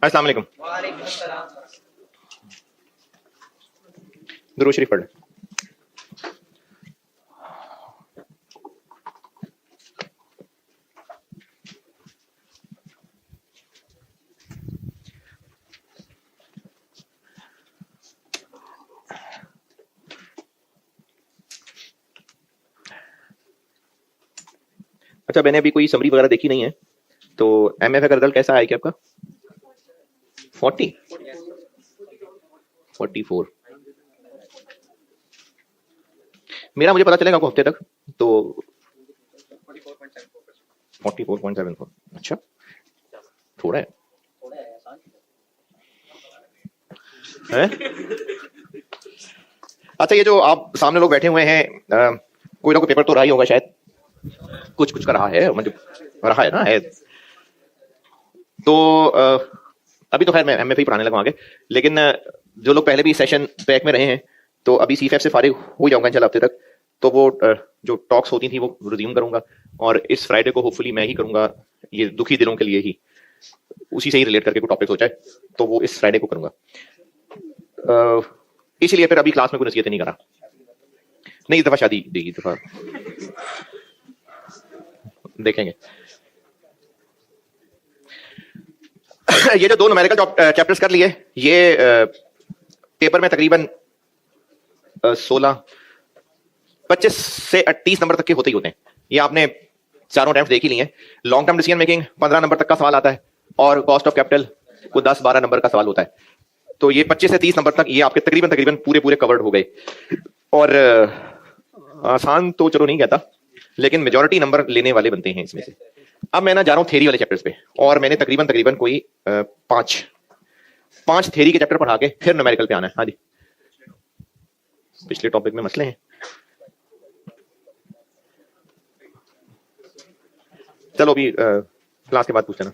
अस्सलाम वालेकुम। दुरूद शरीफ पढ़ लें। अच्छा, मैंने अभी कोई समरी वगैरह देखी नहीं है, तो एमएफए का रिजल्ट कैसा आया क्या आपका? 40 44 मेरा मुझे पता चलेगा आपको हफ्ते तक, तो 44.74। अच्छा, थोड़ा है, है? अच्छा, ये जो आप सामने लोग बैठे हुए हैं, कोई ना कोई पेपर तो रहा ही होगा शायद, कुछ का रहा है, मतलब रहा है ना, है तो अभी तो खैर मैं एमएफए ही पढ़ाने लगा आगे, लेकिन जो लोग पहले भी सेशन बैक में रहे हैं, तो अभी सीफएफ से फारिग हो जाऊंगा इंशाल्लाह हफ्ते तक, तो वो जो टॉक्स होती थी वो रिज्यूम करूंगा, और इस फ्राइडे को होपफुली मैं ही करूंगा, ये दुखी दिलों के लिए ही, उसी से ही रिलेट करके कोई टॉपिक सोचा है, तो वो इस फ्राइडे को करूंगा। इसलिए फिर अभी क्लास में कोई नसीहत नहीं करा, नहीं इस दफा शादी देगी, इस दफा देखेंगे। ये जो दो न्यूमेरिकल चैप्टर्स कर लिए, ये पेपर में तकरीबन 25 से 30 नंबर तक के होते ही होते हैं। ये आपने चारों अटेम्प्ट देख ही लिए हैं। Long term decision making 15 number तक का सवाल आता है, और कॉस्ट ऑफ कैपिटल को 10-12 नंबर का सवाल होता है। तो ये 25 से 30 नंबर तक ये आपके तकरीबन पूरे कवर्ड हो गए। और आसान तो चलो नहीं कहता, लेकिन मेजॉरिटी नंबर लेने वाले बनते हैं इसमें से। अब मैं ना जा रहा हूँ थ्योरी वाले चैप्टर्स पे, और मैंने तकरीबन कोई 5 थ्योरी के चैप्टर पढ़ा के फिर न्यूमेरिकल पे आना है। हाँ जी, पिछले टॉपिक में मसले हैं, चलो अभी क्लास के बाद पूछ लेना।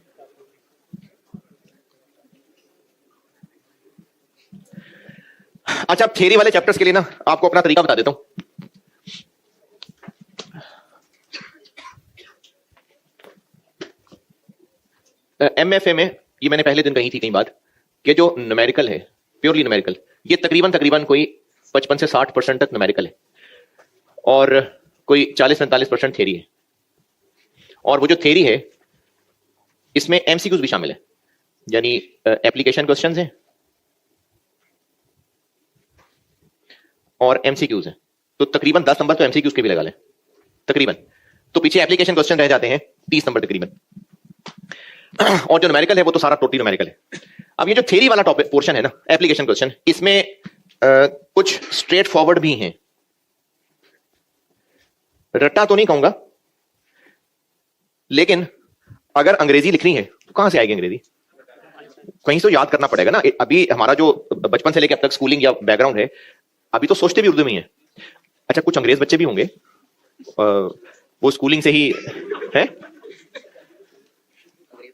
अच्छा, थ्योरी वाले चैप्टर्स के लिए ना आपको अपना तरीका बता देता हूं। एमएफए में ये मैंने पहले दिन कही थी कई बात, कि जो न्यूमेरिकल है, प्योरली न्यूमेरिकल, ये तकरीबन कोई 55 से 60% तक न्यूमेरिकल है, और कोई 40-45% थ्योरी है। और वो जो थ्योरी है इसमें एमसीक्यूज भी शामिल है, यानी एप्लीकेशन क्वेश्चंस हैं और एमसीक्यूज हैं। तो तकरीबन 10 नंबर तो एमसीक्यूज के भी लगा लें तकरीबन, तो पीछे एप्लीकेशन क्वेश्चन रह जाते हैं 30 नंबर तकरीबन, और जो न्यूमेरिकल है वो तो सारा टोटली न्यूमेरिकल है। अब ये जो थ्योरी वाला टॉपिक पोर्शन है ना, एप्लीकेशन क्वेश्चन, इसमें कुछ स्ट्रेट फॉरवर्ड भी हैं, रट्टा तो नहीं कहूंगा, लेकिन अगर अंग्रेजी लिखनी है तो कहां से आएगी अंग्रेजी? कहीं तो याद करना पड़ेगा ना। अभी हमारा जो बचपन से लेकर अब तक स्कूलिंग या बैकग्राउंड है, अभी तो सोचते भी उर्दू में ही है। अच्छा, कुछ अंग्रेज बच्चे भी होंगे, वो स्कूलिंग से ही है,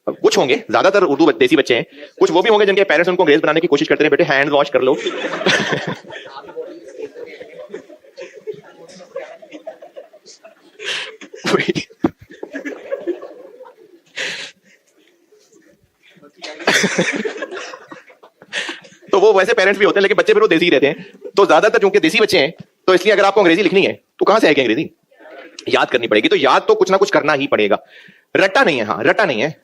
कुछ होंगे, ज्यादातर उर्दू देसी बच्चे हैं, कुछ वो भी होंगे जिनके पेरेंट्स उनको अंग्रेज बनाने की कोशिश करते हैं, बेटे हैंड वॉश कर लो। तो वो वैसे पेरेंट्स भी होते हैं, लेकिन बच्चे फिर वो देसी रहते हैं। तो ज्यादातर चूंकि देसी बच्चे हैं, तो इसलिए अगर आपको अंग्रेजी लिखनी है तो कहां से आएगी अंग्रेजी? याद करनी पड़ेगी। तो याद तो कुछ ना कुछ करना ही पड़ेगा, रट्टा नहीं है। हाँ, रट्टा नहीं है।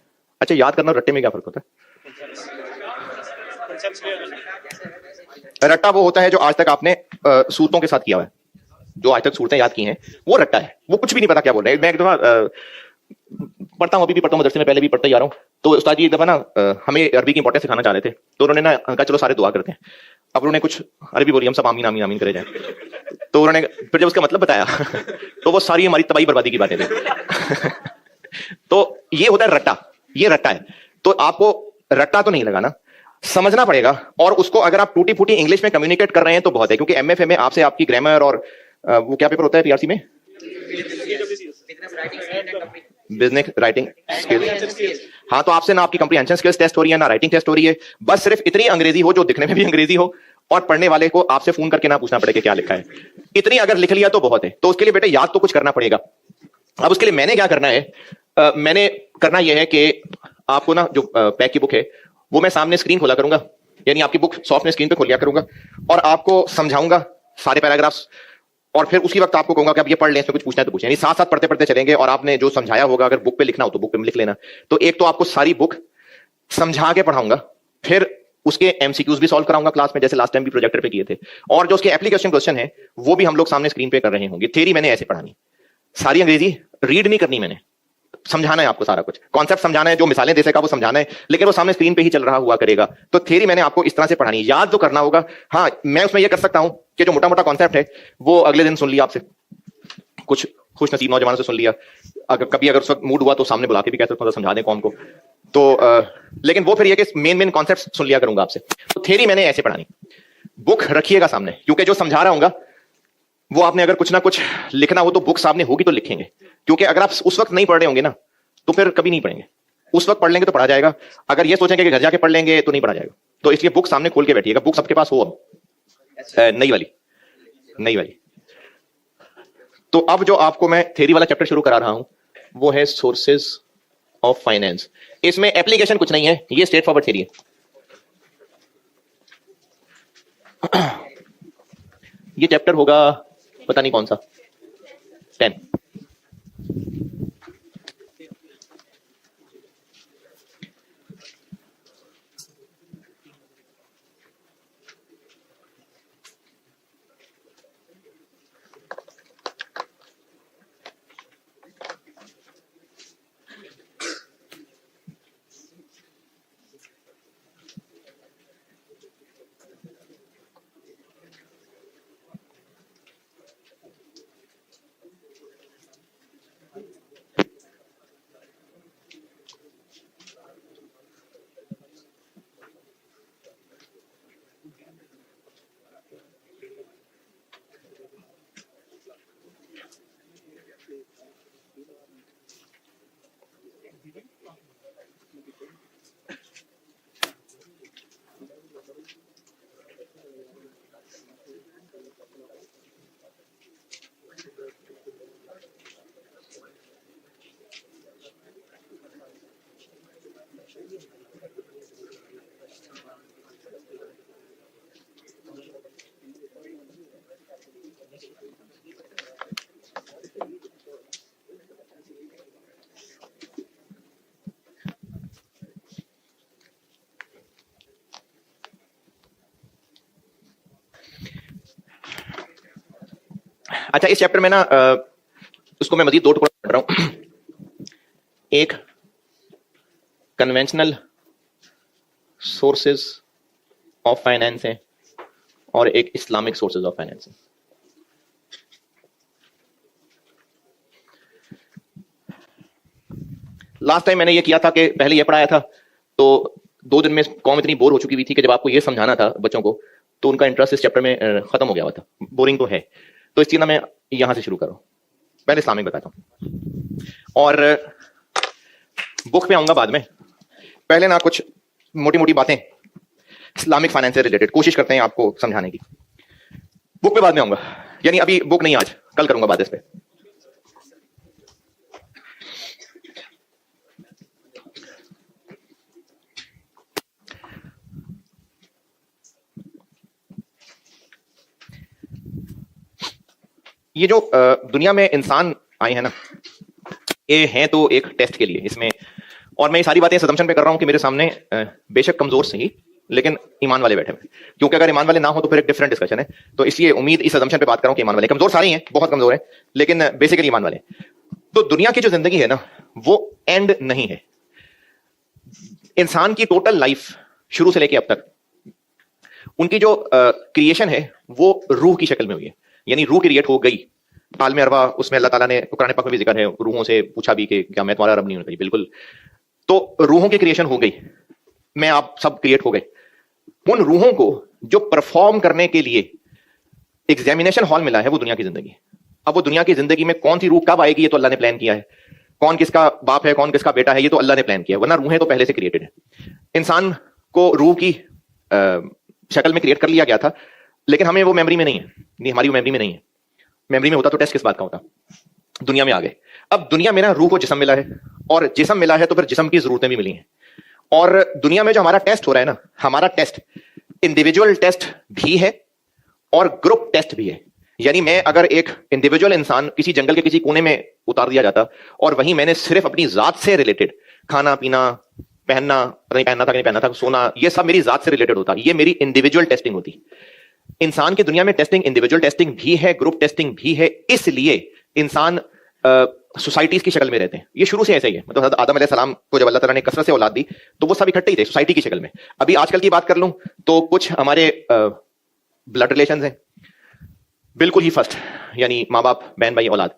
अच्छा, याद करना और रट्टे में क्या फर्क होता है? रट्टा वो होता है जो आज तक आपने सूरतों के साथ किया हुआ है, जो आज तक सूरतें याद की हैं, वो रट्टा है। वो कुछ भी नहीं पता क्या बोल रहे हैं। मैं एक दफा पढ़ता हूँ, अभी भी पढ़ता हूँ, मदरसे में पहले भी पढ़ता ही आ रहा हूँ। तो उस्ताद जी एक दफा ना हमें अरबी की इंपॉर्टेंस सिखाना चाह रहे थे, तो उन्होंने ना कहा चलो सारे दुआ करते हैं। अब उन्होंने कुछ अरबी बोली, हम सब आमीन आमीन आमीन करे जाए। तो उन्होंने फिर जब उसका मतलब बताया तो वो सारी हमारी तबाही बर्बादी की बातें थी। तो ये होता है रट्टा, ये रट्टा है। तो आपको रट्टा तो नहीं लगाना, समझना पड़ेगा। और उसको अगर आप टूटी फूटी इंग्लिश में कम्युनिकेट कर रहे हैं तो बहुत है, क्योंकि एमएफए में आपसे आपकी ग्रामर और वो क्या पेपर होता है पीआरसी में, बिजनेस राइटिंग स्किल्स। हाँ, तो आपसे ना आपकी कम्प्रीहेंशन स्किल्स टेस्ट हो रही है, ना राइटिंग टेस्ट हो रही है। बस सिर्फ इतनी अंग्रेजी हो जो दिखने में भी अंग्रेजी हो, और पढ़ने वाले को आपसे फोन करके ना पूछना पड़े कि क्या लिखा है। इतनी अगर लिख लिया तो बहुत है। तो उसके लिए बेटे याद तो कुछ करना पड़ेगा। अब उसके लिए मैंने क्या करना है, मैंने करना यह है कि आपको ना जो पैक की बुक है वो मैं सामने स्क्रीन खोला करूंगा, यानी आपकी बुक सॉफ्ट में स्क्रीन पे खोल लिया करूंगा और आपको समझाऊंगा सारे पैराग्राफ्स, और फिर उसी वक्त आपको कहूंगा कि आप ये पढ़ लें, इसमें कुछ पूछना है तो पूछें। यानी साथ साथ पढ़ते पढ़ते चलेंगे और आपने जो समझाया होगा अगर बुक पे लिखना हो तो बुक पे लिख लेना। तो एक तो आपको सारी बुक समझा के पढ़ाऊंगा, फिर उसके एमसीक्यूज भी सॉल्व कराऊंगा क्लास में, जैसे लास्ट टाइम भी प्रोजेक्टर पे किए थे, और जो उसके एप्लीकेशन क्वेश्चन है वो भी हम लोग सामने स्क्रीन पे कर रहे होंगे। थ्योरी मैंने ऐसे पढ़ानी, सारी अंग्रेजी रीड नहीं करनी, मैंने समझाना है आपको, सारा कुछ कॉन्सेप्ट समझाना है, जो मिसालें दे सका वो समझाना है, लेकिन वो सामने स्क्रीन पे ही चल रहा हुआ करेगा। तो थ्योरी मैंने आपको इस तरह से पढ़ानी, याद तो करना होगा। हाँ, मैं उसमें ये कर सकता हूं कि जो मोटा मोटा कॉन्सेप्ट है वो अगले दिन सुन लिया आपसे, कुछ खुश नसीब नौजवानों से सुन लिया, अगर उस वक्त मूड हुआ तो सामने बुला के भी कह सकता हूं समझा दें कौम को। तो लेकिन वो फिर ये कि मेन कॉन्सेप्ट सुन लिया करूंगा आपसे। तो थ्योरी मैंने ऐसे पढ़ानी, बुक रखिएगा सामने, क्योंकि जो समझा रहा हूंगा वो आपने अगर कुछ ना कुछ लिखना हो तो बुक सामने होगी तो लिखेंगे, क्योंकि अगर आप उस वक्त नहीं पढ़ रहे होंगे ना तो फिर कभी नहीं पढ़ेंगे। उस वक्त पढ़ लेंगे तो पढ़ा जाएगा, अगर ये सोचेंगे कि घर जाके पढ़ लेंगे तो नहीं पढ़ा जाएगा। तो इसलिए बुक सामने खोल के बैठिएगा, बुक सबके पास हो अब, नई वाली। तो अब जो आपको मैं थ्योरी वाला चैप्टर शुरू करा रहा हूं वो है सोर्सेज ऑफ फाइनेंस। इसमें एप्लीकेशन कुछ नहीं है, ये स्ट्रेट फॉरवर्ड थ्योरी है। ये चैप्टर होगा पता नहीं कौन सा, 10। अच्छा, इस चैप्टर में ना उसको मैं मजीद 2 टुकड़ा पढ़ रहा हूं। एक कन्वेंशनल सोर्सेज ऑफ फाइनेंस है और एक इस्लामिक सोर्सेज ऑफ फाइनेंस है। लास्ट टाइम मैंने ये किया था कि पहले ये पढ़ाया था तो 2 दिन में कौम इतनी बोर हो चुकी हुई थी कि जब आपको ये समझाना था बच्चों को तो उनका इंटरेस्ट इस चैप्टर में खत्म हो गया हुआ था, बोरिंग तो है। तो इस चीज ना मैं यहां से शुरू करूं, पहले इस्लामिक बताता हूं और बुक पे आऊंगा बाद में। पहले ना कुछ मोटी मोटी बातें इस्लामिक फाइनेंस से रिलेटेड कोशिश करते हैं आपको समझाने की। बुक पे बाद में आऊंगा, यानी अभी बुक नहीं, आज कल करूंगा बात इस पे। ये जो दुनिया में इंसान आए हैं ना, ये हैं तो एक टेस्ट के लिए इसमें, और मैं ये सारी बातें इस assumption पे कर रहा हूं कि मेरे सामने बेशक कमजोर सही लेकिन ईमान वाले बैठे हुए, क्योंकि अगर ईमान वाले ना हो तो फिर एक डिफरेंट डिस्कशन है। तो इसलिए उम्मीद इस assumption पे बात कर रहा हूं कि ईमान वाले, कमजोर सारे ही हैं, बहुत कमजोर हैं, लेकिन बेसिकली ईमान वाले। तो दुनिया की जो जिंदगी है ना वो एंड नहीं है। इंसान की टोटल लाइफ शुरू से लेके अब तक उनकी जो क्रिएशन है वो रूह की शक्ल में हुई है, यानी रूह क्रिएट हो गई। आलम अरवा, उसमें अल्लाह ताला ने कुरान पाक में भी जिक्र है, रूहों से पूछा भी कि क्या मैं तुम्हारा रब नहीं हूं? बिल्कुल। तो रूहों की क्रिएशन हो गई, मैं आप सब क्रिएट हो गए। उन रूहों को जो परफॉर्म करने के लिए एग्जामिनेशन हॉल मिला है वो दुनिया की जिंदगी। अब वो दुनिया की जिंदगी में कौन सी रूह कब आएगी ये तो अल्लाह ने प्लान किया है, कौन किसका बाप है कौन किसका बेटा है ये तो अल्लाह ने प्लान किया है, वरना रूहें तो पहले से क्रिएटेड है। इंसान को रूह की शक्ल में क्रिएट कर लिया गया था, लेकिन हमें वो मेमोरी में नहीं है, नहीं हमारी वो मेमोरी में नहीं है। मेमोरी में होता तो टेस्ट किस बात का होता। दुनिया में आ गए, अब दुनिया में ना रूह को जिस्म मिला है, और जिस्म मिला है तो फिर जिस्म की जरूरतें भी मिली हैं, और दुनिया में जो हमारा टेस्ट हो रहा है ना, हमारा टेस्ट इंडिविजुअल टेस्ट भी है और ग्रुप टेस्ट भी है। यानी मैं अगर एक इंडिविजुअल इंसान किसी जंगल के किसी कोने में उतार दिया जाता और वहीं मैंने सिर्फ अपनी जात से रिलेटेड खाना पीना, पहनना नहीं पहनना था, नहीं पहनना था, सोना, ये सब मेरी जात से रिलेटेड होता, ये मेरी इंडिविजुअल टेस्टिंग होती। इंसान की दुनिया में टेस्टिंग इंडिविजुअल टेस्टिंग भी है, ग्रुप टेस्टिंग भी है, इसलिए इंसान सोसाइटीज की शक्ल में रहते हैं। ये शुरू से ऐसे ही है। मतलब हज़रत आदम अलैहिस्सलाम को जब अल्लाह ताला ने कसरत से औलाद दी तो वो सब इकट्ठे ही थे सोसाइटी की शक्ल में। अभी आजकल की बात कर लूं तो कुछ हमारे ब्लड रिलेशंस हैं बिल्कुल ही फर्स्ट, यानी माँ बाप, बहन भाई, औलाद,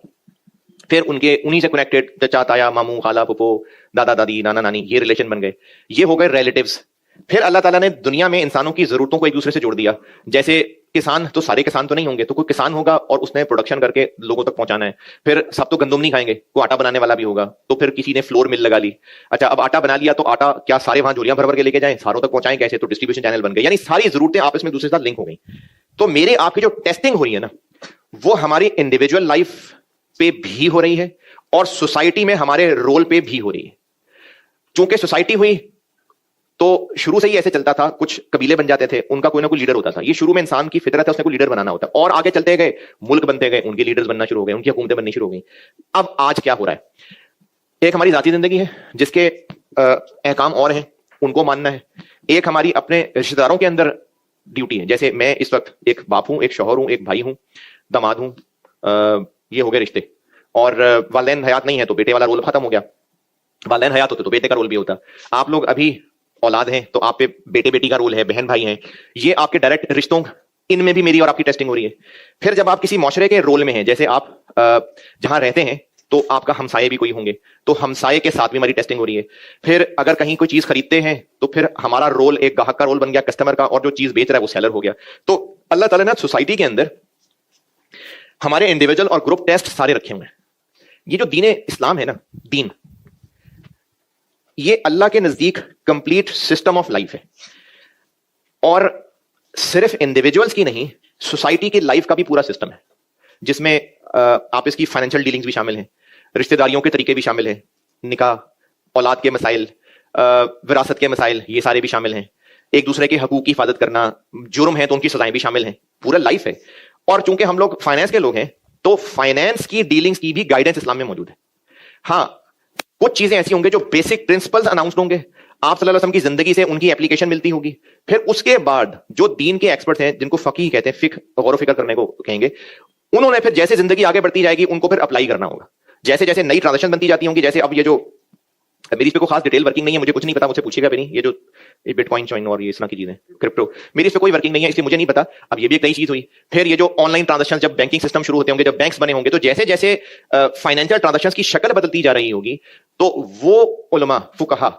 फिर उनके उन्हीं से कनेक्टेड चचा ताया, मामू, खाला, फूफो, दादा दादी, नाना नानी, ये रिलेशन बन गए, ये हो गए रिलेटिव्स। फिर अल्लाह ताला ने दुनिया में इंसानों की जरूरतों को एक दूसरे से जोड़ दिया। जैसे किसान, तो सारे किसान तो नहीं होंगे, तो कोई किसान होगा और उसने प्रोडक्शन करके लोगों तक पहुंचाना है। फिर सब तो गंदम नहीं खाएंगे, कोई आटा बनाने वाला भी होगा, तो फिर किसी ने फ्लोर मिल लगा ली। अच्छा, अब आटा बना लिया तो आटा क्या सारे वहां झोलियां भर भर के लेके जाएं, सारों तक पहुंचाएं कैसे? तो डिस्ट्रीब्यूशन चैनल बन गए, यानी सारी जरूरतें आपस में दूसरे के साथ लिंक हो गई। तो मेरे आपकी जो टेस्टिंग हो रही है ना, वो हमारी इंडिविजुअल लाइफ पे भी हो रही है और सोसाइटी में हमारे रोल पे भी हो रही है। चूंकि सोसाइटी हुई तो शुरू से ही ऐसे चलता था, कुछ कबीले बन जाते थे, उनका कोई ना कोई लीडर होता था। ये शुरू में इंसान की फितरत है, उसने कोई लीडर बनाना होता है, और आगे चलते गए मुल्क बनते गए, उनके लीडर्स बनना शुरू हो गए, उनकी हुकूमतें बननी शुरू हो गई। अब आज क्या हो रहा है, एक हमारी जाती जिंदगी है जिसके अहकाम और हैं, उनको मानना है। एक हमारी अपने रिश्तेदारों के अंदर ड्यूटी है, जैसे मैं इस वक्त एक बाप हूं, एक शौहर हूं, एक भाई हूं, दामाद हूं, ये हो गए रिश्ते। और वालिदैन हयात नहीं है तो बेटे वाला रोल खत्म हो गया, वालिदैन हयात होते तो बेटे का रोल भी होता। आप लोग अभी औलाद हैं तो आप पे बेटे बेटी का रोल है, बहन भाई हैं, ये आपके डायरेक्ट रिश्तों, इनमें भी मेरी और आपकी टेस्टिंग हो रही है। फिर जब आप किसी माशरे के रोल में हैं, जैसे आप जहां रहते हैं तो आपका हमसाये भी कोई होंगे, तो हमसाये के साथ भी हमारी टेस्टिंग हो रही है। फिर अगर कहीं कोई चीज खरीदते हैं तो फिर हमारा रोल एक ग्राहक का रोल बन गया, कस्टमर का, और जो चीज बेच रहा है वो सेलर हो गया। तो अल्लाह ताला ने सोसाइटी के अंदर हमारे इंडिविजुअल और ग्रुप टेस्ट सारे रखे हुए हैं। ये जो दीन इस्लाम है ना, दीन, ये अल्लाह के नजदीक कंप्लीट सिस्टम ऑफ लाइफ है, और सिर्फ इंडिविजुअल्स की नहीं, सोसाइटी की लाइफ का भी पूरा सिस्टम है, जिसमें आप इसकी फाइनेंशियल डीलिंग्स भी शामिल हैं, रिश्तेदारियों के तरीके भी शामिल हैं, निकाह, औलाद के मसाइल, विरासत के मसाइल, ये सारे भी शामिल हैं, एक दूसरे के हकूक की हिफाजत करना, जुर्म है तो उनकी सजाएं भी शामिल हैं, पूरा लाइफ है। और चूंकि हम लोग फाइनेंस के लोग हैं तो फाइनेंस की डीलिंग्स की भी गाइडेंस इस्लाम में मौजूद है। हाँ, कुछ चीजें ऐसी होंगी जो बेसिक प्रिंसिपल्स अनाउंस्ड होंगे, आप सल्लल्लाहु अलैहि वसल्लम की जिंदगी से उनकी एप्लीकेशन मिलती होगी। फिर उसके बाद जो दीन के एक्सपर्ट्स हैं, जिनको फकीह कहते हैं, फिक, गौर फिक्र करने को कहेंगे, उन्होंने फिर जैसे जिंदगी आगे बढ़ती जाएगी उनको फिर अप्लाई करना होगा। जैसे जैसे नई ट्रांजेक्शन बनती जाती होंगी, जैसे अब ये जो, मेरी इस पे कोई खास डिटेल वर्किंग नहीं है, मुझे कुछ नहीं पता, मुझसे पूछेगा भी नहीं, ये जो बिटकॉइन चॉइन और ये इस तरह की चीजें, क्रिप्टो, मेरी इस पे कोई वर्किंग नहीं है, इसलिए मुझे नहीं पता। अब ये भी एक नई चीज हुई। फिर ये जो ऑनलाइन ट्रांजेक्शन, जब बैंकिंग सिस्टम शुरू होते होंगे, जब बैंक्स बने होंगे, तो जैसे जैसे फाइनेंशियल ट्रांजेक्शन की शक्ल बदलती जा रही होगी, तो वो उलमा, फुकहा,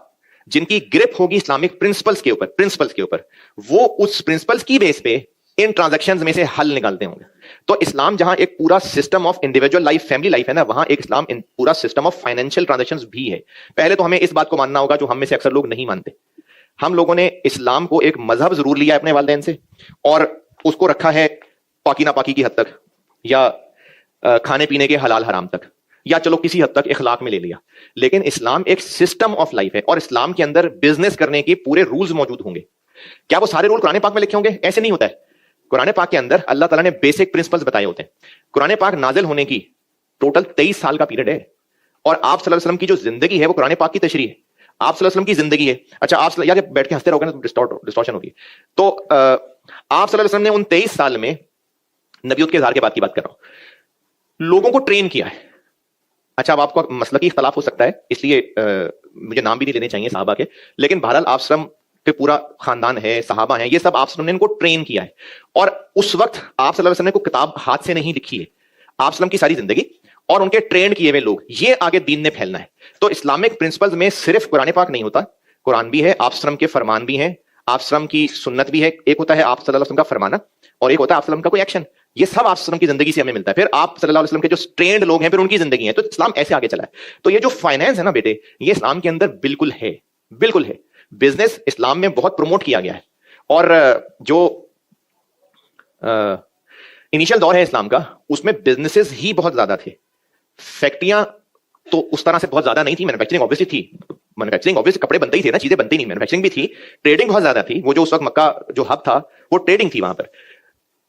जिनकी ग्रिप होगी इस्लामिक प्रिंसिपल्स के ऊपर, वो उस प्रिंसिपल्स की बेस पे इन ट्रांजैक्शंस में से हल निकालते होंगे। तो इस्लाम जहां एक पूरा system of individual life, family life है ना, वहां एक इस्लाम पूरा सिस्टम ऑफ फाइनेंशियल ट्रांजैक्शंस भी है। पहले तो हमें इस बात को मानना होगा, जो हम में से अक्सर लोग नहीं मानते। हम लोगों ने इस्लाम को एक मजहब जरूर लिया है अपने वालिदैन से, और उसको रखा है पाकी नापाकी की हद तक, या खाने पीने के हलाल हराम तक, या चलो किसी हद तक इखलाक में ले लिया। लेकिन इस्लाम एक सिस्टम ऑफ लाइफ है, और इस्लाम के अंदर बिजनेस करने के पूरे रूल्स मौजूद होंगे। क्या वो सारे रूल कुरान पाक में लिखे होंगे? ऐसे नहीं होता है। कुरान पाक के अंदर अल्लाह ताला ने बेसिक प्रिंसिपल्स बताए होते हैं। कुरान पाक नाजिल होने की टोटल 23 साल का पीरियड है, और आप सल्लल्लाहु अलैहि वसल्लम की जो जिंदगी है वो कुरान पाक की तशरीह है। आप सल्लल्लाहु अलैहि वसल्लम की जिंदगी है। अच्छा, आप यार बैठ के हंसते रहोगे ना तो डिस्टॉर्शन होगी। तो आप सल्लल्लाहु अलैहि वसल्लम ने उन 23 साल में, नबियत के इज़हार के बाद की बात कर रहा हूं, लोगों को ट्रेन किया है। अच्छा, अब आपको मसलकी इख्तलाफ हो सकता है, इसलिए मुझे नाम भी नहीं लेने चाहिए साहबा के, लेकिन बहरहाल आप सल्लम पे पूरा खानदान है, सहाबा हैं, ये सब आप सल्लम ने इनको ट्रेन किया है। और उस वक्त आप सल्लल्लाहु अलैहि वसल्लम ने को किताब हाथ से नहीं लिखी है, आप सल्लम की सारी जिंदगी और उनके ट्रेन किए हुए लोग, ये आगे दीन ने फैलना है। तो इस्लामिक प्रिंसिपल्स में सिर्फ कुरान पाक नहीं होता, कुरान भी है, आप सल्लम के फरमान भी हैं, आप सल्लम की सुन्नत भी है। एक होता है आप सल्लल्लाहु अलैहि वसल्लम का फरमाना, और एक होता है आप सल्लम का कोई एक्शन। ये सब आप सल्लम की जिंदगी से हमें मिलता है। फिर आप सल्लल्लाहु अलैहि वसल्लम के जो ट्रेंड लोग हैं, फिर उनकी जिंदगी है। तो इस्लाम ऐसे आगे चला है। तो ये जो फाइनेंस है ना बेटे, ये इस्लाम के अंदर बिल्कुल है, बिल्कुल है। बिजनेस इस्लाम में बहुत प्रमोट किया गया है, और जो इनिशियल दौर है इस्लाम का, उसमें बिजनेसेस ही बहुत ज्यादा थे। फैक्ट्रियां तो उस तरह से बहुत ज्यादा नहीं थी, मैन्युफैक्चरिंग ऑब्वियसली थी, मैन्युफैक्चरिंग ऑब्वियसली, कपड़े बनते ही थे ना, चीजें बनती नहीं, मैन्युफैक्चरिंग भी थी, ट्रेडिंग बहुत ज्यादा थी। वो जो उस वक्त मक्का जो हब था वो ट्रेडिंग थी वहां पर,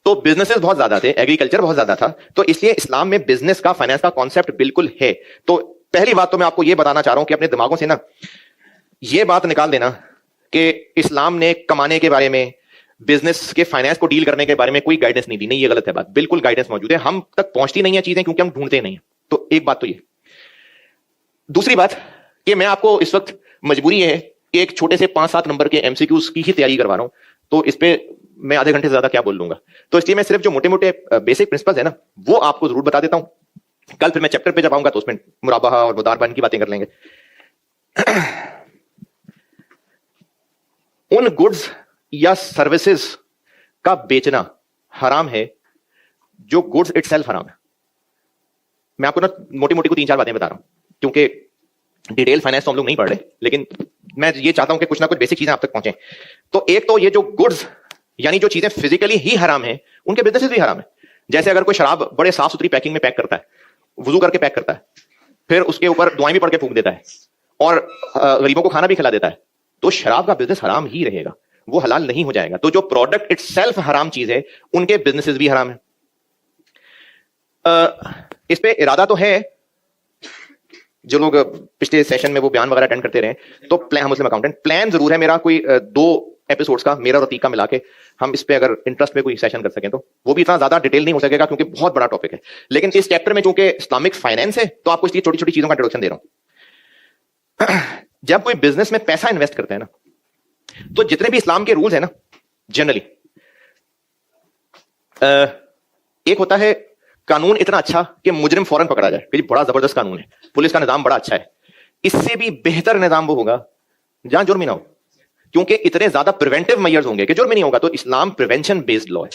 तो बिजनेसेस बहुत ज्यादा थे, एग्रीकल्चर बहुत ज्यादा था। तो इसलिए इस्लाम में बिजनेस का, फाइनेंस का कॉन्सेप्ट बिल्कुल है। तो पहली बात तो मैं आपको यह बताना चाह रहा हूं कि अपने दिमागों से ना यह बात निकाल देना कि इस्लाम ने कमाने के बारे में, बिजनेस के फाइनेंस को डील करने के बारे में कोई गाइडेंस नहीं दी। नहीं, ये गलत है बात, बिल्कुल गाइडेंस मौजूद है, हम तक पहुंचती नहीं है चीजें क्योंकि हम ढूंढते नहीं है। तो एक बात तो ये। दूसरी बात कि मैं आपको इस वक्त मजबूरी है कि एक छोटे से 5-7 नंबर के एमसीक्यूज की ही तैयारी करवा रहा हूं, तो इस पे मैं आधे घंटे से ज्यादा क्या बोल लूंगा। तो इसलिए मैं सिर्फ जो मोटे मोटे बेसिक प्रिंसिपल्स है ना वो आपको जरूर बता देता हूं। कल फिर मैं चैप्टर पे जब आऊंगा तो उसमें मुराबाहा और मुदारबन की बातें कर लेंगे। उन गुड्स या सर्विसेज का बेचना हराम है जो गुड्स इटसेल्फ हराम है। मैं आपको ना मोटी मोटी को 3-4 बातें बता रहा हूं क्योंकि डिटेल फाइनेंस तो हम लोग नहीं पढ़ रहे, लेकिन मैं ये चाहता हूं कि कुछ ना कुछ बेसिक चीजें आप तक पहुंचे। तो एक तो ये जो गुड्स यानी जो चीजें फिजिकली ही हराम है उनके बिजनेसेस भी हराम है। जैसे अगर कोई शराब बड़े साफ सुथरी पैकिंग में पैक करता है, वुजू करके पैक करता है, फिर उसके ऊपर दुआएं भी पढ़ के फूंक देता है और गरीबों को खाना भी खिला देता है, तो शराब का बिजनेस हराम ही रहेगा, वो हलाल नहीं हो जाएगा। तो जो प्रोडक्ट इटसेल्फ हराम चीज है उनके बिजनेसेस भी हराम है। इस पे इरादा तो है, जो लोग पिछले सेशन में वो बयान वगैरह अटेंड करते रहे, तो प्लान, मुस्लिम अकाउंटेंट प्लान जरूर है मेरा, कोई 2 एपिसोड्स का, मेरा और अतीक का मिला के हम इस पे अगर इंटरेस्ट में कोई सेशन कर सकें तो। वो भी इतना ज्यादा डिटेल नहीं हो सकेगा क्योंकि बहुत बड़ा टॉपिक है, लेकिन इस चैप्टर में चूंकि इस्लामिक फाइनेंस है तो आपको इसलिए छोटी छोटी चीजों का इंट्रोडक्शन दे रहा हूं। जब कोई बिजनेस में पैसा इन्वेस्ट करते हैं ना, तो जितने भी इस्लाम के रूल्स है ना, जनरली एक होता है कानून इतना अच्छा कि मुजरिम फौरन पकड़ा जाए कि बड़ा जबरदस्त कानून है, पुलिस का निजाम बड़ा अच्छा है। इससे भी बेहतर निजाम वो होगा जहां जुर्म ही ना हो, क्योंकि इतने ज्यादा प्रिवेंटिव मेजर्स होंगे कि जुर्म ही नहीं होगा। तो इस्लाम प्रिवेंशन बेस्ड लॉ है,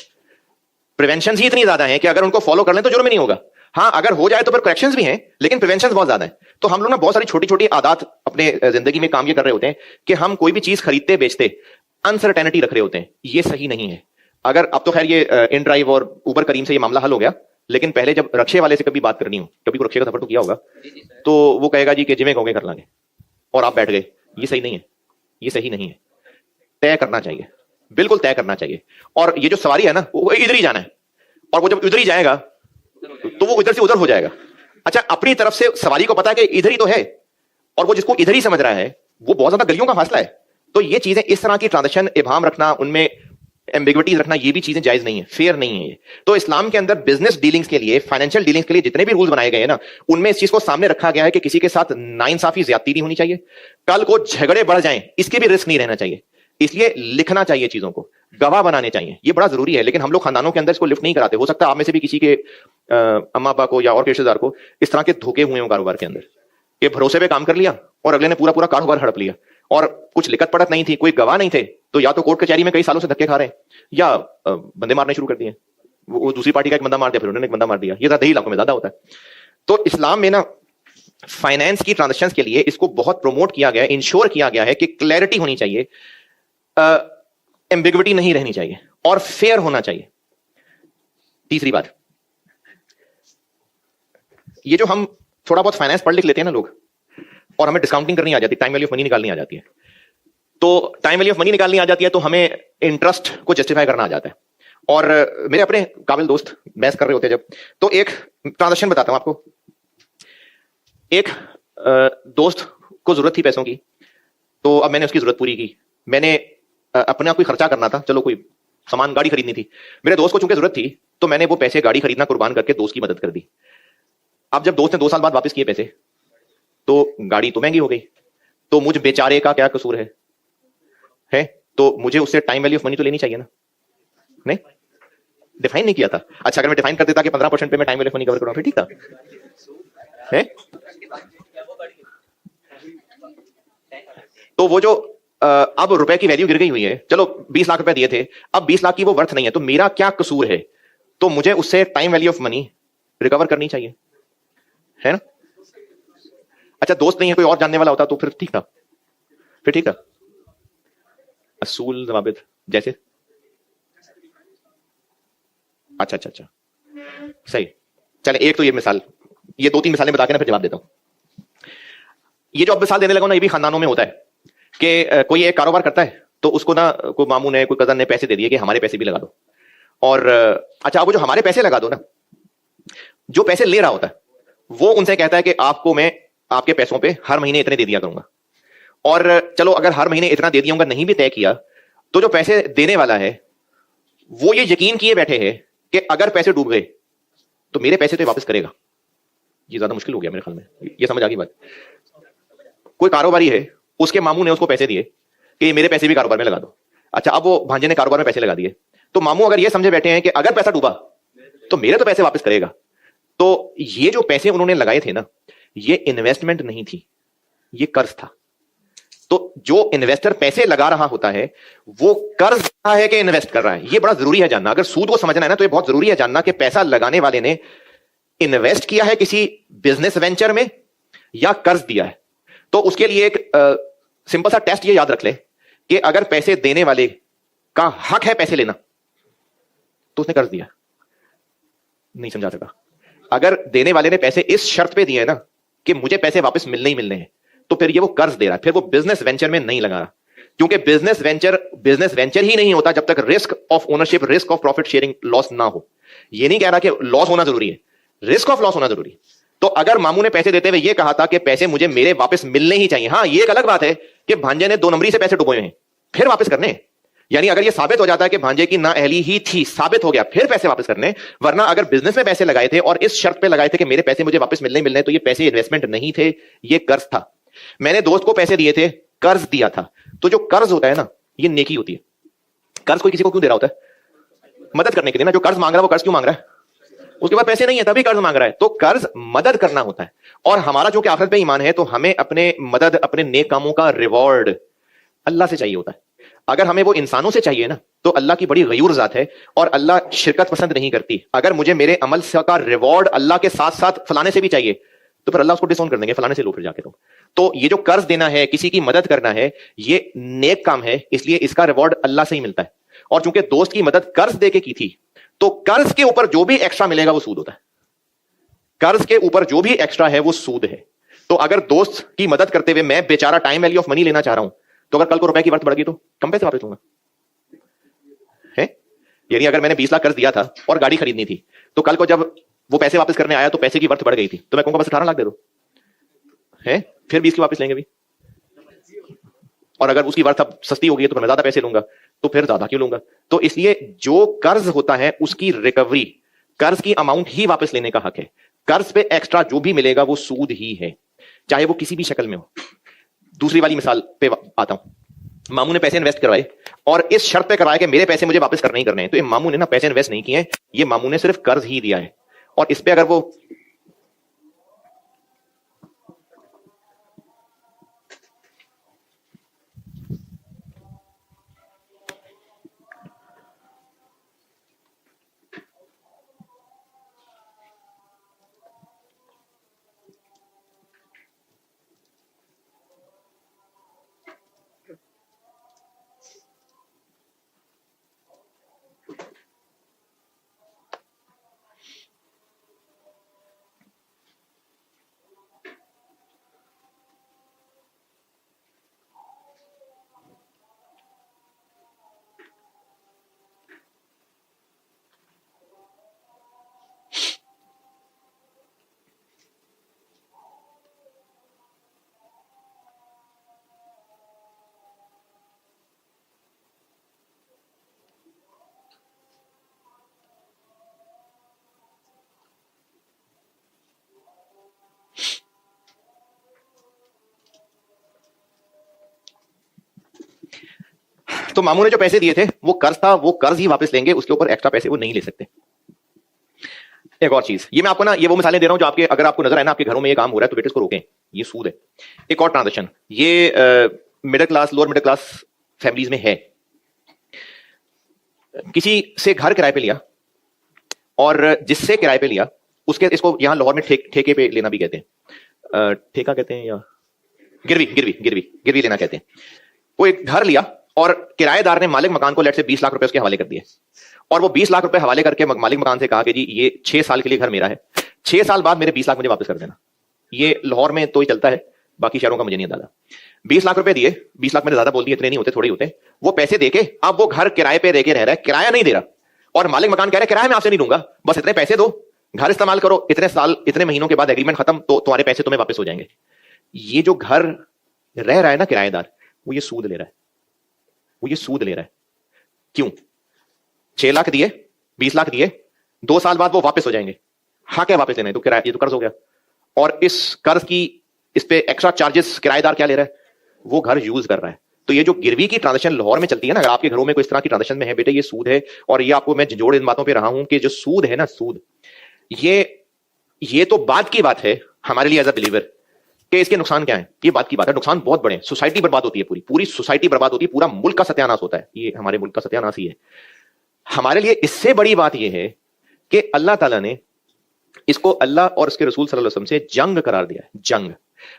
प्रिवेंशन ही इतनी ज्यादा है कि अगर उनको फॉलो कर लें तो जुर्म ही नहीं होगा। हाँ, अगर हो जाए तो फिर करेक्शंस भी हैं, लेकिन प्रिवेंशन बहुत ज्यादा है। तो हम लोग ना बहुत सारी छोटी छोटी आदत अपने जिंदगी में काम ये कर रहे होते हैं कि हम कोई भी चीज खरीदते बेचते अनसर्टेनिटी रख रहे होते हैं, ये सही नहीं है। अगर अब तो खैर ये इन ड्राइव और उबर करीम से ये मामला हल हो गया, लेकिन पहले जब रक्षे वाले से कभी बात करनी हो, कभी को रक्षे का सफर तो किया होगा, तो वो कहेगा जी कि जिमें कहोगे कर लांगे, और आप बैठ गए। ये सही नहीं है, ये सही नहीं है। तय करना चाहिए, बिल्कुल तय करना चाहिए। और ये जो सवारी है ना वो इधर ही जाना है, और वो जब इधर ही जाएगा तो वो इधर से उधर हो जाएगा। अच्छा, अपनी तरफ से सवारी को पता है कि इधर ही तो है, और वो जिसको इधर ही समझ रहा है वो बहुत ज्यादा गलियों का फासला है। तो ये चीजें, इस तरह की ट्रांजेक्शन इबाम रखना, उनमें एम्बिग्विटीज रखना, ये भी चीजें जायज नहीं है, फेयर नहीं है ये। तो इस्लाम के अंदर बिजनेस डीलिंग्स के लिए, फाइनेंशियल डीलिंग्स के लिए जितने भी रूल्स बनाए गए हैं ना, उनमें इस चीज को सामने रखा गया है कि किसी के साथ नाइंसाफी, ज्यादती नहीं होनी चाहिए, कल को झगड़े बढ़ जाएं इसके भी रिस्क नहीं रहना चाहिए। इसलिए लिखना चाहिए चीजों को, गवाह बनाने चाहिए, ये बड़ा जरूरी है। लेकिन हम लोग खानदानों के अंदर इसको लिफ्ट नहीं कराते। हो सकता है आप में से भी किसी के अम्मा अब्बा को या और रिश्तेदार को इस तरह के धोखे हुए हो कारोबार के अंदर, कि भरोसे पे काम कर लिया और अगले ने पूरा पूरा कारोबार हड़प लिया, और कुछ लिखत पढ़त नहीं थी, कोई गवाह नहीं थे, तो या तो कोर्ट कचहरी में कई सालों से धक्के खा रहे हैं, या बंदे मारने शुरू कर दिए। वो दूसरी पार्टी का एक बंदा मार दिया, फिर उन्होंने एक बंदा मार दिया। ये ज्यादा ही इलाकों में ज्यादा होता है। तो इस्लाम में ना फाइनेंस की ट्रांजेक्शन के लिए इसको बहुत प्रोमोट किया गया है, इंश्योर किया गया है कि क्लैरिटी होनी चाहिए, एम्बिग्विटी नहीं रहनी चाहिए, और फेयर होना चाहिए। तीसरी बात, ये जो हम थोड़ा बहुत फाइनेंस पढ़ लिख लेते हैं ना लोग, और हमें डिस्काउंटिंग करनी आ जाती है, टाइम वैल्यू ऑफ मनी निकालनी आ जाती है, तो टाइम वैल्यू ऑफ मनी निकालनी आ जाती है तो हमें इंटरेस्ट को जस्टिफाई करना आ जाता है। और मेरे अपने काबिल दोस्त बहस कर रहे होते हैं जब, तो एक ट्रांजेक्शन बताता हूं आपको। एक दोस्त को जरूरत थी पैसों की, तो अब मैंने उसकी जरूरत पूरी की। मैंने अपने आप कोई खर्चा करना था, चलो कोई सामान, गाड़ी खरीदनी थी, मेरे दोस्त को चूंकि जरूरत थी तो मैंने वो पैसे गाड़ी खरीदना कुर्बान करके दोस्त की मदद कर दी। अब जब दोस्त ने 2 साल बाद वापस किए पैसे, तो गाड़ी तो महंगी हो गई, तो मुझ बेचारे का क्या कसूर है? तो मुझे उससे टाइम वैल्यू ऑफ मनी तो लेनी चाहिए ना। नहीं, डिफाइन नहीं किया था। अच्छा, अगर मैं डिफाइन कर देता कि 15% पे मैं time value of money cover करूं, फिर ठीक था है? तो वो जो अब रुपए की वैल्यू गिर गई हुई है, चलो 20 लाख रुपए दिए थे, अब 20 लाख की वो वर्थ नहीं है, तो मेरा क्या कसूर है? तो मुझे उससे time value of money recover करनी चाहिए, है ना? अच्छा, दोस्त नहीं है, कोई और जानने वाला होता तो फिर ठीक था, फिर ठीक था। असूल जवाबित जैसे, अच्छा अच्छा अच्छा, सही। चले, एक तो ये मिसाल, ये 2-3 मिसालें बता के ना फिर जवाब देता हूं। ये जो अब मिसाल देने लगा ना, ये भी खानदानों में होता है कि कोई एक कारोबार करता है तो उसको ना कोई मामू ने, कोई कजन ने पैसे दे दिए कि हमारे पैसे भी लगा दो। और अच्छा, अब वो जो हमारे पैसे लगा दो ना, जो पैसे ले रहा होता है वो उनसे कहता है कि आपको मैं आपके पैसों पे हर महीने इतने दे दिया करूंगा। और चलो अगर हर महीने इतना दे दिया नहीं भी तय किया, तो जो पैसे देने वाला है वो ये यकीन किए बैठे हैं कि अगर पैसे डूब गए तो मेरे पैसे तो वापस करेगा। ये ज्यादा मुश्किल हो गया मेरे ख्याल में, ये समझ आ गई बात। कोई कारोबारी है, उसके मामू ने उसको पैसे दिए कि मेरे पैसे भी कारोबार में लगा दो। अच्छा, अब वो भांजे ने कारोबार में पैसे लगा दिए, तो मामू अगर ये समझे बैठे हैं कि अगर पैसा डूबा तो मेरे तो पैसे वापस करेगा, तो ये जो पैसे उन्होंने लगाए थे ना, ये इन्वेस्टमेंट नहीं थी, ये कर्ज था। तो जो इन्वेस्टर पैसे लगा रहा होता है वो कर्ज रहा है कि इन्वेस्ट कर रहा है, ये बड़ा जरूरी है जानना। अगर सूद को समझना है ना, तो ये बहुत जरूरी है जानना कि पैसा लगाने वाले ने इन्वेस्ट किया है किसी बिजनेस वेंचर में या कर्ज दिया है। तो उसके लिए एक सिंपल सा टेस्ट ये याद रख ले कि अगर पैसे देने वाले का हक है पैसे लेना, तो उसने कर्ज दिया। नहीं समझा सका। अगर देने वाले ने पैसे इस शर्त पे दिए ना कि मुझे पैसे वापस मिलने ही मिलने हैं, तो फिर ये वो कर्ज दे रहा है, फिर वो बिजनेस वेंचर में नहीं लगा रहा। क्योंकि बिजनेस वेंचर ही नहीं होता जब तक risk of ownership, risk of profit sharing, loss ना हो। ये नहीं कह रहा कि लॉस होना जरूरी है, रिस्क ऑफ लॉस होना जरूरी है। तो अगर मामू ने पैसे देते हुए ये कहा था कि पैसे मुझे मेरे वापस मिलने ही चाहिए, हाँ, ये एक अलग बात है कि भांजे ने 2 नंबरी से पैसे डुबोए हैं, फिर वापस करने। यानी अगर ये साबित हो जाता है कि भांजे की नाअहली ही थी, साबित हो गया, फिर पैसे वापस करने। वरना अगर बिजनेस में पैसे लगाए थे और इस शर्त पे लगाए थे कि मेरे पैसे मुझे वापस मिलने मिलने, तो ये पैसे इन्वेस्टमेंट नहीं थे, ये कर्ज था। मैंने दोस्त को पैसे दिए थे, कर्ज दिया था। तो जो कर्ज होता है ना, ये नेकी होती है। कर्ज कोई किसी को क्यों दे रहा होता है? मदद करने के लिए ना। जो कर्ज मांग रहा है वो कर्ज क्यों मांग रहा है? उसके पास पैसे नहीं है तभी कर्ज मांग रहा है। तो कर्ज मदद करना होता है। और हमारा जो कि आखिरत पे ईमान है, तो हमें अपने मदद, अपने नेक कामों का रिवॉर्ड अल्लाह से चाहिए होता है। अगर हमें वो इंसानों से चाहिए ना, तो अल्लाह की बड़ी गयूर जात है और अल्लाह शिरकत पसंद नहीं करती। अगर मुझे मेरे अमल का रिवॉर्ड अल्लाह के साथ साथ फलाने से भी चाहिए, तो फिर अल्लाह उसको डिसऑन कर देंगे, फलाने से लो फिर जाके। तो ये जो कर्ज देना है, किसी की मदद करना है, ये नेक काम है, इसलिए इसका रिवॉर्ड अल्लाह से ही मिलता है। और चूंकि दोस्त की मदद कर्ज देके की थी, तो कर्ज के ऊपर जो भी एक्स्ट्रा मिलेगा वो सूद होता है। कर्ज के ऊपर जो भी एक्स्ट्रा है वो सूद है। तो अगर दोस्त की मदद करते हुए मैं बेचारा टाइम वैल्यू ऑफ मनी लेना चाह रहा हूं, तो अगर कल को रुपए की वर्थ बढ़ गई तो कम पैसे वापस लूंगा, है? यानी अगर मैंने 20 लाख कर्ज दिया था और गाड़ी खरीदनी थी, तो कल को जब वो पैसे वापस करने आया तो पैसे की वर्थ बढ़ गई थी, तो मैं कहूंगा बस 18 लाख दे दो, है? फिर 20 की वापस लेंगे भी। और अगर उसकी वर्थ अब सस्ती हो गई तो मैं ज्यादा पैसे लूंगा, तो फिर ज्यादा क्यों लूंगा? तो इसलिए जो कर्ज होता है उसकी रिकवरी, कर्ज की अमाउंट ही वापस लेने का हक है। कर्ज पे एक्स्ट्रा जो भी मिलेगा वो सूद ही है, चाहे वो किसी भी शक्ल में हो। दूसरी वाली मिसाल पे आता हूं। मामू ने पैसे इन्वेस्ट करवाए और इस शर्त पे करवाया कि मेरे पैसे मुझे वापस करने ही करने हैं। तो ये मामू ने ना पैसे इन्वेस्ट नहीं किए, ये मामू ने सिर्फ कर्ज ही दिया है। और इस पे अगर वो तो मामू ने जो पैसे दिए थे वो कर्ज था, वो कर्ज ही वापस लेंगे, उसके ऊपर एक्स्ट्रा पैसे वो नहीं ले सकते। एक और चीज, ये मैं आपको ना ये वो मिसालें दे रहा हूं जो आपके, अगर आपको नजर आए ना आपके घरों में ये काम हो रहा है तो बेटे इसको रोकें, ये सूद है। एक और ट्रांजेक्शन, ये middle class, lower middle class families में है। किसी से घर किराए पे लिया और जिससे किराए पे लिया उसके, इसको यहां लाहौर में ठेके पे लेना भी कहते हैं, ठेका कहते हैं या गिरवी लेना कहते हैं। वो एक घर लिया और किराएदार ने मालिक मकान को लेट से 20 लाख रुपए उसके हवाले कर दिए, और वो 20 लाख रुपए हवाले करके मालिक मकान से कहा कि जी ये 6 साल के लिए घर मेरा है, 6 साल बाद मेरे 20 लाख मुझे वापस कर देना। ये लाहौर में तो ही चलता है, बाकी शहरों का मुझे नहीं अंदाजा। 20 लाख रुपए दिए, 20 लाख मैंने ज्यादा बोल दिए, इतने नहीं होते, थोड़े होते। वो पैसे देके अब वो घर किराए पे देके रह रहा है, किराया नहीं दे रहा, और मालिक मकान कह रहा है किराया मैं आपसे नहीं दूंगा, बस इतने पैसे दो, घर इस्तेमाल करो, इतने साल इतने महीनों के बाद एग्रीमेंट खत्म तो तुम्हारे पैसे तुम्हें वापस हो जाएंगे। ये जो घर रह रहा है ना किराएदार, वो ये सूद ले रहा है, वो ये सूद ले रहा है। क्यों? 6 लाख दिए, 20 लाख दिए, 2 साल बाद वो वापस हो जाएंगे। हाँ, क्या वापस लेना है? तो किराया, ये तो कर्ज हो गया। और इस कर्ज की, इस पे एक्स्ट्रा चार्जेस किराएदार क्या ले रहा है? वो घर यूज कर रहा है। तो ये जो गिरवी की ट्रांजेक्शन लाहौर में चलती है ना, अगर आपके घरों में कोई इस तरह की ट्रांजेक्शन में है, बेटे ये सूद है। और ये आपको मैं जोड़ इन बातों पे रहा हूं कि जो सूद है ना, सूद, ये तो बात की बात है हमारे लिए एज अ बिलीवर कि इसके नुकसान क्या है। ये बात की बात है, नुकसान बहुत बड़े हैं। सोसाइटी बर्बाद होती है, पूरी सोसाइटी बर्बाद होती है, पूरा मुल्क का सत्यानाश होता है। ये हमारे मुल्क का सत्यानाश ही है। हमारे लिए इससे बड़ी बात यह है कि अल्लाह ताला ने इसको अल्लाह और उसके रसूल सल्लल्लाहु अलैहि वसल्लम से जंग करार दिया है, जंग।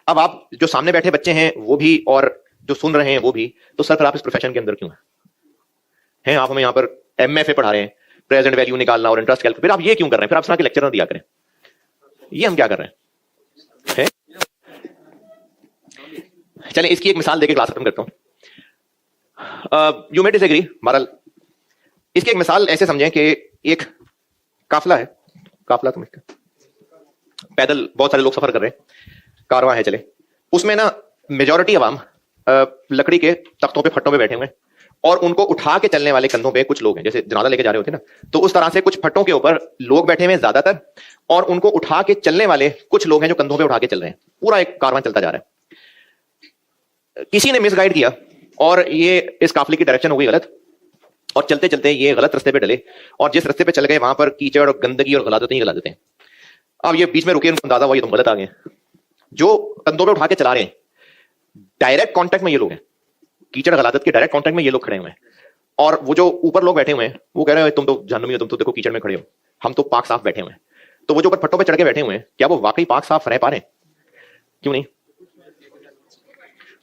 अब आप जो सामने बैठे बच्चे हैं वो भी, और जो सुन रहे हैं वो भी, तो सर फिर आप इस प्रोफेशन के अंदर क्यों हैं? आप हमें यहां पर MFA पढ़ा रहे हैं, प्रेजेंट वैल्यू निकालना और इंटरेस्ट कैलकुलेट, फिर आप ये क्यों कर रहे हैं? फिर आप इस तरह के लेक्चर ना दिया करें। ये हम क्या कर रहे हैं? चलें इसकी एक मिसाल देके क्लास खत्म करता हूं। यू मे डिसएग्री, बहरहाल इसकी एक मिसाल ऐसे समझें कि एक काफिला है, काफिला समझते हैं, पैदल बहुत सारे लोग सफर कर रहे हैं, कारवां है चले, उसमें ना मेजॉरिटी अवाम लकड़ी के तख्तों पे, फट्टों पे बैठे हुए हैं, और उनको उठा के चलने वाले कंधों पे कुछ लोग हैं, जैसे जनाजा लेके जा रहे होते हैं ना, तो उस तरह से कुछ फट्टों के ऊपर लोग बैठे हुए हैं ज्यादातर, और उनको उठा के चलने वाले कुछ लोग हैं जो कंधों पे उठा के चल रहे हैं। पूरा एक कारवां चलता जा रहा है। किसी ने मिसगाइड किया और ये इस काफिले की डायरेक्शन हो गई गलत, और चलते चलते ये गलत रास्ते पे डले, और जिस रास्ते पे चल गए वहां पर कीचड़ और गंदगी और गलादतें ही गलादतें हैं। अब ये बीच में रुके, उनको अंदाजा हुआ ये तुम गलत आ गए। जो कंधों पे उठा के चला रहे हैं, डायरेक्ट कांटेक्ट में ये लोग हैं, कीचड़ गलादत के डायरेक्ट कांटेक्ट में ये लोग खड़े हुए हैं, और वो जो ऊपर लोग बैठे हुए हैं वो कह रहे हैं तुम तो जहन्नमी हो, तुम तो देखो कीचड़ में खड़े हो, हम तो पाक साफ बैठे हुए हैं। तो वो जो ऊपर फट्टों पे चढ़ के बैठे हुए हैं, क्या वो वाकई पाक साफ रह पा रहे हैं? क्यों नहीं?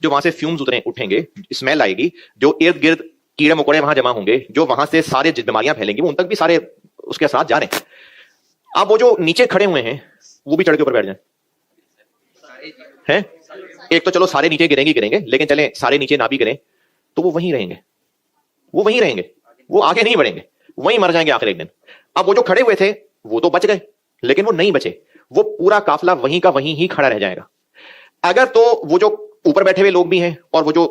जो वहां से फ्यूम्स उठेंगे, स्मेल आएगी, जो इर्द गिर्द कीड़े मकोड़े वहां जमा होंगे, जो वहां से सारे बीमारियां फैलेंगी, वो उन तक भी सारे उसके साथ जा रहे हैं। अब वो जो नीचे खड़े हुए हैं वो भी चढ़ के ऊपर बैठ जाए हैं? एक तो चलो सारे नीचे गिरेंगे, लेकिन चलें सारे नीचे ना भी गिरें तो वो वहीं रहेंगे, वो वहीं रहेंगे, वो आगे नहीं बढ़ेंगे, वहीं मर जाएंगे आखिर एक दिन। अब वो जो खड़े हुए थे वो तो बच गए, लेकिन वो नहीं बचे, वो पूरा काफिला वहीं का वहीं ही खड़ा रह जाएगा। अगर तो वो जो ऊपर बैठे हुए लोग भी हैं और वो जो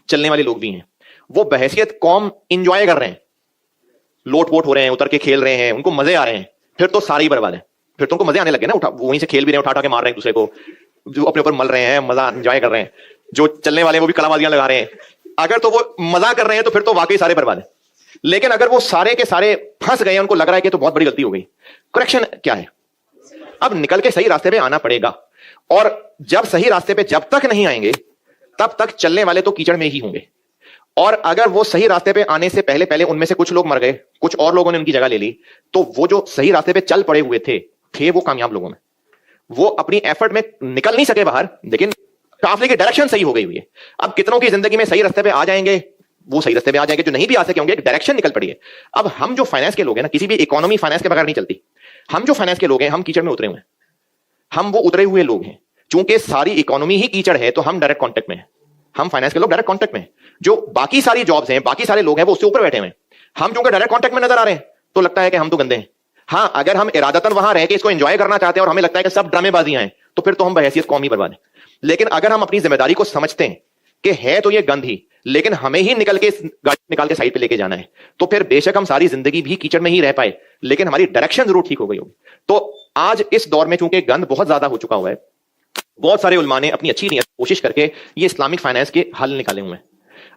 चलने वाले लोग भी हैं, वो बहैसियत कौम इंजॉय कर रहे हैं, लोट पोट हो रहे हैं, उतर के खेल रहे हैं, उनको मजे आ रहे हैं, फिर तो सारी बर्बाद है। फिर तो उनको मजे आने लगे ना, उठा वहीं से खेल भी रहे हैं, उठा के मार रहे हैं दूसरे को, जो अपने ऊपर मल रहे हैं, मजा एंजॉय कर रहे हैं। जो चलने वाले वो भी कलाबाजियां लगा रहे हैं। अगर तो वो मजा कर रहे हैं तो फिर तो वाकई सारे बर्बाद है। लेकिन अगर वो सारे के सारे फंस गए, उनको लग रहा है कि तो बहुत बड़ी गलती हो गई, करेक्शन क्या है? अब निकल के सही रास्ते पे आना पड़ेगा, और जब सही रास्ते पे जब तक नहीं आएंगे तब तक चलने वाले तो कीचड़ में ही होंगे। और अगर वो सही रास्ते पे आने से पहले पहले उनमें से कुछ लोग मर गए, कुछ और लोगों ने उनकी जगह ले ली, तो वो जो सही रास्ते पे चल पड़े हुए थे वो कामयाब लोगों में, वो अपनी एफर्ट में निकल नहीं सके बाहर, लेकिन काफिले की डायरेक्शन सही हो गई हुई है। अब कितनों की जिंदगी में सही रास्ते पे आ जाएंगे, वो सही रास्ते पे आ जाएंगे, जो नहीं भी आ सके होंगे, डायरेक्शन निकल पड़ी है। अब हम जो फाइनेंस के लोग हैं ना, किसी भी इकोनॉमी फाइनेंस के बगैर नहीं चलती। हम जो फाइनेंस के लोग हैं, हम कीचड़ में उतरे हुए हैं, हम वो उतरे हुए लोग हैं। चूंकि सारी इकोनॉमी ही कीचड़ है तो हम डायरेक्ट कॉन्टेक्ट में हैं, हम फाइनेंस के लोग डायरेक्ट कॉन्टेक्ट में हैं। जो बाकी सारी जॉब्स हैं, बाकी सारे लोग हैं, वो उससे ऊपर बैठे हुए हैं। हम चूंकि डायरेक्ट कॉन्टेक्ट में नजर आ रहे हैं तो लगता है कि हम तो गंदे हैं। हाँ, अगर हम इरादतन वहां रह के इसको एंजॉय करना चाहते हैं और हमें लगता है कि सब ड्रामेबाजियां हैं, तो फिर तो हम बहैसियत कौम ही बर्बाद है। लेकिन अगर हम अपनी जिम्मेदारी को समझते हैं कि है तो ये गंद ही, लेकिन हमें ही निकल के गाड़ी निकाल के साइड पे लेके जाना है, तो फिर बेशक हम सारी जिंदगी भी कीचड़ में ही रह पाए, लेकिन हमारी डायरेक्शन जरूर ठीक हो गई होगी। तो आज इस दौर में चूंकि गंद बहुत ज्यादा हो चुका हुआ है, बहुत सारे उलमा ने अपनी अच्छी नीयत कोशिश करके ये इस्लामिक फाइनेंस के हल निकाले हुए हैं।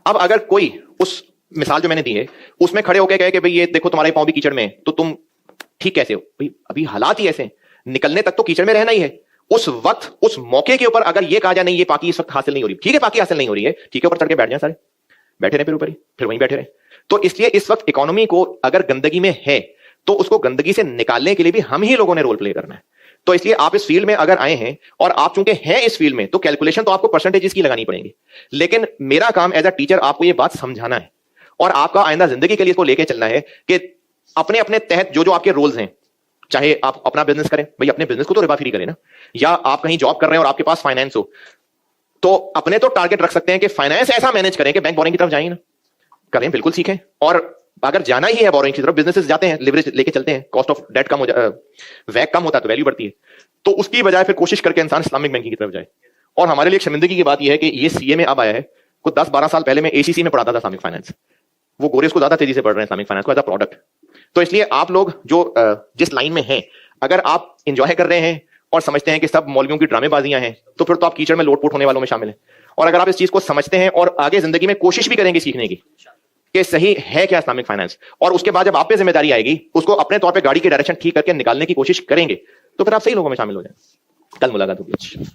अब अगर कोई उस मिसाल जो मैंने दी है उसमें खड़े होकर कहे कि भाई ये देखो तुम्हारे पांव भी कीचड़ में, तो तुम ठीक कैसे हो भाई? अभी हालात ही ऐसे, निकलने तक तो कीचड़ में रहना ही है। उस वक्त उस मौके के ऊपर अगर ये कहा जाए नहीं ये पाकी इस वक्त हासिल नहीं हो रही, ठीक है पाकी हासिल नहीं हो रही है, ठीक है, ऊपर चढ़ के बैठ जाए सारे, बैठे रहे फिर ऊपर ही, फिर वहीं बैठे रहे। तो इसलिए इस वक्त इकोनॉमी को अगर गंदगी में है तो उसको गंदगी से निकालने के लिए भी हम ही लोगों ने रोल प्ले करना है। तो इसलिए आप इस फील्ड में अगर आए हैं और आप चूंकि हैं इस फील्ड में, तो कैलकुलेशन तो आपको परसेंटेजेस की लगानी पड़ेगी। लेकिन मेरा काम एज अ टीचर आपको ये बात समझाना है और आपका आइंदा जिंदगी के लिए इसको लेके चलना है कि अपने अपने तहत जो जो आपके रोल्स हैं, चाहे आप अपना बिजनेस करें, भाई अपने बिजनेस को तो रिबा फ्री करें ना, या आप कहीं जॉब कर रहे हैं और आपके पास फाइनेंस हो, तो अपने तो टारगेट रख सकते हैं कि फाइनेंस ऐसा मैनेज करें कि बैंक बोरिंग की तरफ जाए ही ना, करें, बिल्कुल सीखें। और अगर जाना ही है बोरिंग की तरफ, बिजनेसेस जाते हैं लिवरेज लेके चलते हैं, कॉस्ट ऑफ डेट कम हो जाए, वैक कम होता है तो वैल्यू बढ़ती है, तो उसकी बजाय फिर कोशिश करके इंसान इस्लामिक बैंकिंग की तरफ जाए। और हमारे लिए एक शर्मिंदगी की बात यह है कि ये सीए में अब आया है, कुछ 10-12 साल पहले मैं एसीसी में पढ़ाता था इस्लामिक फाइनेंस, वो गोरे उसको ज्यादा तेजी से पढ़ रहे हैं इस्लामिक फाइनेंस को एज अ प्रोडक्ट। तो इसलिए आप लोग जो जिस लाइन में हैं, अगर आप इंजॉय कर रहे हैं और समझते हैं कि सब मौलवियों की ड्रामेबाजियां हैं, तो फिर तो आप कीचड़ में लोटपोट होने वालों में शामिल हैं। और अगर आप इस चीज को समझते हैं और आगे जिंदगी में कोशिश भी करेंगे सीखने की कि सही है क्या इस्लामिक फाइनेंस, और उसके बाद जब आप पे जिम्मेदारी आएगी उसको अपने तौर पे गाड़ी की डायरेक्शन ठीक करके निकालने की कोशिश करेंगे, तो फिर आप सही लोगों में शामिल हो जाए। कल मुलाकात होगी।